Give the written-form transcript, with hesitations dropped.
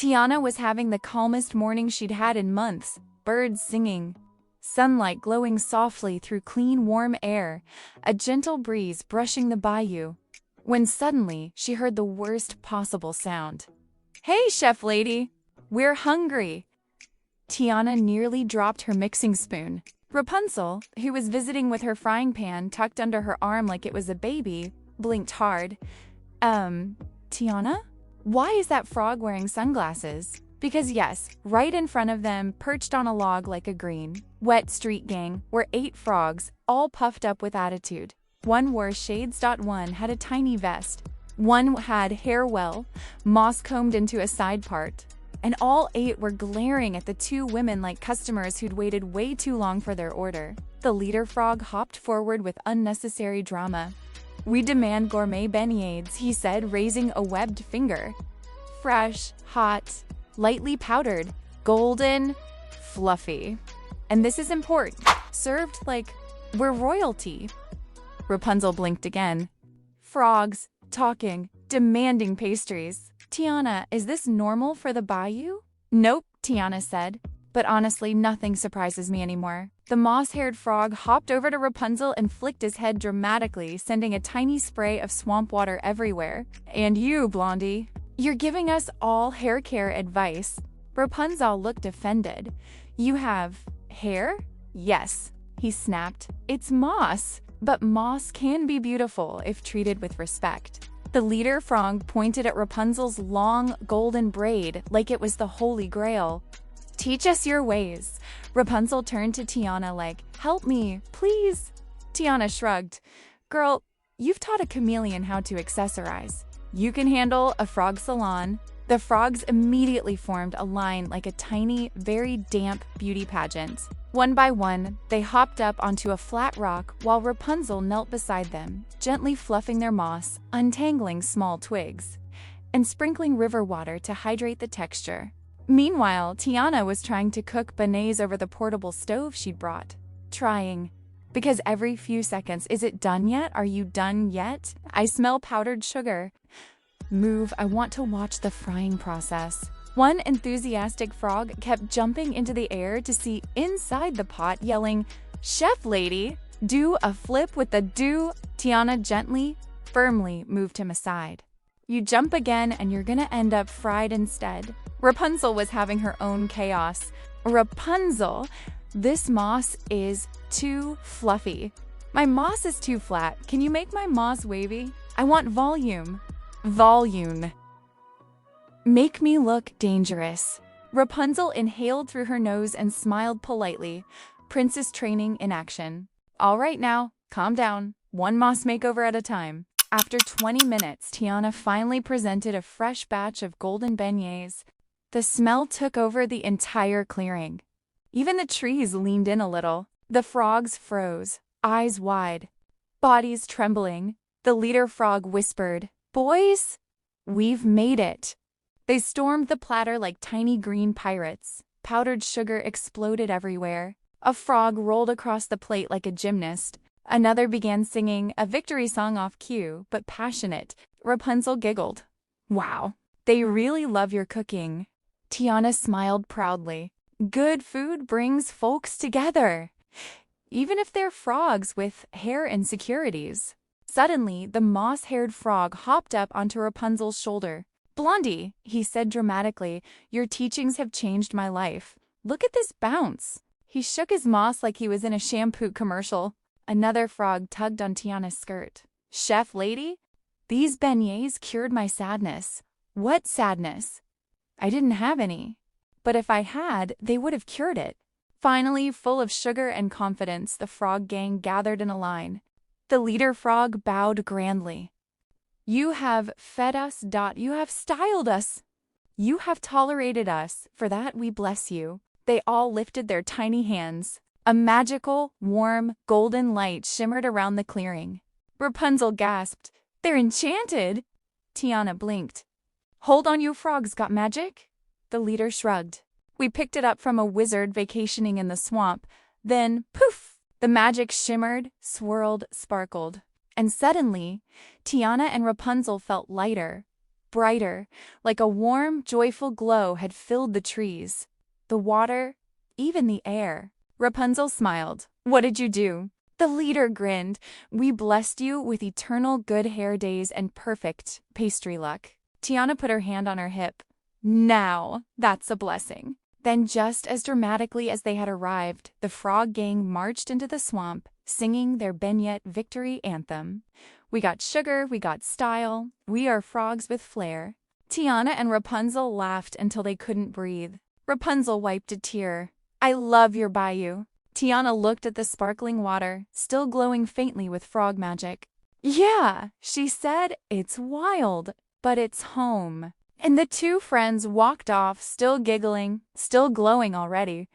Tiana was having the calmest morning she'd had in months, birds singing, sunlight glowing softly through clean, warm air, a gentle breeze brushing the bayou, when suddenly she heard the worst possible sound. "Hey, chef lady, we're hungry." Tiana nearly dropped her mixing spoon. Rapunzel, who was visiting with her frying pan tucked under her arm like it was a baby, blinked hard. Tiana? Why is that frog wearing sunglasses? Because yes, right in front of them, perched on a log like a green, wet street gang, were 8 frogs, all puffed up with attitude. One wore shades. One had a tiny vest. One had hair moss combed into a side part. And all 8 were glaring at the 2 women like customers who'd waited way too long for their order. The leader frog hopped forward with unnecessary drama. "We demand gourmet beignets," he said, raising a webbed finger. "Fresh, hot, lightly powdered, golden, fluffy. And this is important, served like we're royalty." Rapunzel blinked again. Frogs, talking, demanding pastries. "Tiana, is this normal for the bayou?" "Nope," Tiana said. "But honestly, nothing surprises me anymore." The moss-haired frog hopped over to Rapunzel and flicked his head dramatically, sending a tiny spray of swamp water everywhere. "And you, Blondie, you're giving us all hair care advice." Rapunzel looked offended. "You have hair?" "Yes," he snapped. "It's moss. But moss can be beautiful if treated with respect." The leader frog pointed at Rapunzel's long, golden braid like it was the Holy Grail. "Teach us your ways." Rapunzel turned to Tiana like, "Help me, please." Tiana shrugged. "Girl, you've taught a chameleon how to accessorize. You can handle a frog salon." The frogs immediately formed a line like a tiny, very damp beauty pageant. One by one, they hopped up onto a flat rock while Rapunzel knelt beside them, gently fluffing their moss, untangling small twigs, and sprinkling river water to hydrate the texture. Meanwhile, Tiana was trying to cook beignets over the portable stove she'd brought. Trying. Because every few seconds, "Is it done yet? Are you done yet? I smell powdered sugar." "Move, I want to watch the frying process." One enthusiastic frog kept jumping into the air to see inside the pot, yelling, "Chef lady, do a flip with the do." Tiana gently, firmly moved him aside. "You jump again and you're gonna end up fried instead." Rapunzel was having her own chaos. "Rapunzel, this moss is too fluffy." "My moss is too flat. Can you make my moss wavy? I want volume." "Volume. Make me look dangerous." Rapunzel inhaled through her nose and smiled politely. Princess training in action. "All right now, calm down. One moss makeover at a time." After 20 minutes, Tiana finally presented a fresh batch of golden beignets. The smell took over the entire clearing. Even the trees leaned in a little. The frogs froze, eyes wide, bodies trembling. The leader frog whispered, "Boys, we've made it." They stormed the platter like tiny green pirates. Powdered sugar exploded everywhere. A frog rolled across the plate like a gymnast. Another began singing a victory song off cue, but passionate. Rapunzel giggled. "Wow, they really love your cooking." Tiana smiled proudly. "Good food brings folks together, even if they're frogs with hair insecurities." Suddenly, the moss-haired frog hopped up onto Rapunzel's shoulder. "Blondie," he said dramatically, "your teachings have changed my life. Look at this bounce." He shook his moss like he was in a shampoo commercial. Another frog tugged on Tiana's skirt. "Chef lady, these beignets cured my sadness." "What sadness?" "I didn't have any. But if I had, they would have cured it." Finally, full of sugar and confidence, the frog gang gathered in a line. The leader frog bowed grandly. "You have fed us. You have styled us. You have tolerated us. For that we bless you." They all lifted their tiny hands. A magical, warm, golden light shimmered around the clearing. Rapunzel gasped, "They're enchanted." Tiana blinked. "Hold on, you frogs got magic?" The leader shrugged. "We picked it up from a wizard vacationing in the swamp. Then, poof! The magic shimmered, swirled, sparkled. And suddenly, Tiana and Rapunzel felt lighter, brighter, like a warm, joyful glow had filled the trees, the water, even the air. Rapunzel smiled. What did you do? The leader grinned. We blessed you with eternal good hair days and perfect pastry luck. Tiana put her hand on her hip. Now, that's a blessing. Then just as dramatically as they had arrived, the frog gang marched into the swamp, singing their beignet victory anthem. We got sugar, we got style, we are frogs with flair. Tiana and Rapunzel laughed until they couldn't breathe. Rapunzel wiped a tear. I love your bayou. Tiana looked at the sparkling water, still glowing faintly with frog magic. Yeah, she said, it's wild, but it's home. And the two friends walked off, still giggling, still glowing already.